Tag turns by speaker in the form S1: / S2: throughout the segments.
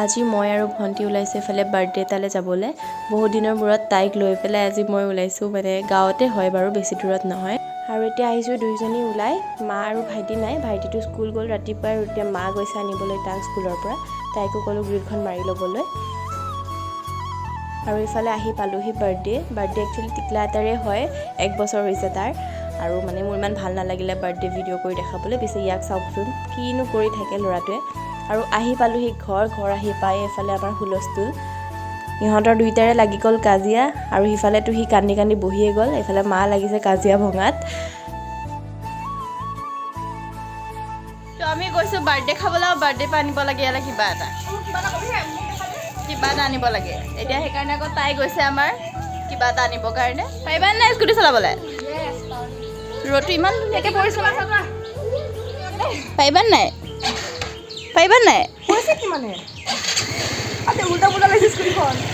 S1: আজি মই আৰু ভণ্টি ওলাইছোঁ এফালে বাৰ্থডে এটালৈ যাবলৈ। বহুত দিনৰ মূৰত তাইক লৈ পেলাই আজি মই ওলাইছোঁ, মানে গাঁৱতে হয় বাৰু, বেছি দূৰত নহয়। আৰু এতিয়া আহিছোঁ দুইজনী ওলাই, মা আৰু ভাইটি নাই, ভাইটিটো স্কুল গ'ল ৰাতিপুৱাই, আৰু এতিয়া মা গৈছে আনিবলৈ তাক স্কুলৰ পৰা। তাইকো ক'লোঁ গ্ৰিলখন মাৰি ল'বলৈ। আৰু ইফালে আহি পালোহি বাৰ্থডে একচুৱেলি টিকলা এটাৰে হয়, 1 বছৰ হৈছে তাৰ। আৰু মানে মোৰ ইমান ভাল নালাগিলে বাৰ্থডে ভিডিঅ' কৰি দেখাবলৈ, পিছে ইয়াক চাওকচোন কিনো কৰি থাকে ল'ৰাটোৱে। আৰু আহি পালোহি ঘৰ আহি পাই এফালে আমাৰ হুলস্থুল, ইহঁতৰ দুইটাৰে লাগি গ'ল কাজিয়া, আৰু সিফালেতো সি কান্দি কান্দি বহিয়ে গ'ল, এইফালে মা লাগিছে কাজিয়া ভঙাত। তো আমি গৈছোঁ বাৰ্থডে খাবলৈ, আৰু বাৰ্থডে পৰা আনিব লাগে ইয়ালৈ কিবা এটা আনিব লাগে। এতিয়া সেইকাৰণে আকৌ তাই গৈছে আমাৰ কিবা এটা আনিবৰ কাৰণে। পাৰিবা নাই স্কুটি চলাবলৈ? ৰ'দটো ইমান ধুনীয়াকৈ পৰিছে, পাৰিবা নাই?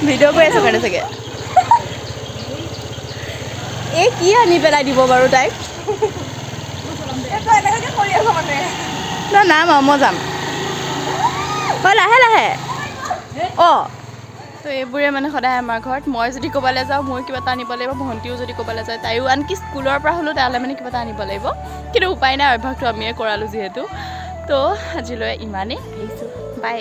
S1: ভিডিঅ' কৰি আছোঁ কাৰণে চাগে। এই কি আনি পেলাই দিব বাৰু তাইক? নাম আৰু মই যাম, হয় লাহে লাহে। অঁ, তো এইবোৰে মানে সদায় আমাৰ ঘৰত, মই যদি ক'ৰবালৈ যাওঁ মোৰ কিবা এটা আনিব লাগিব, ভণ্টিও যদি ক'ৰবালৈ যায় তাইও, আনকি স্কুলৰ পৰা হ'লেও তালৈ মানে কিবা এটা আনিব লাগিব। কিন্তু উপায় নাই, অভ্যাসটো আমিয়ে কৰালোঁ যিহেতু। তো আজিলৈ ইমানেই, আহিছোঁ, বাই।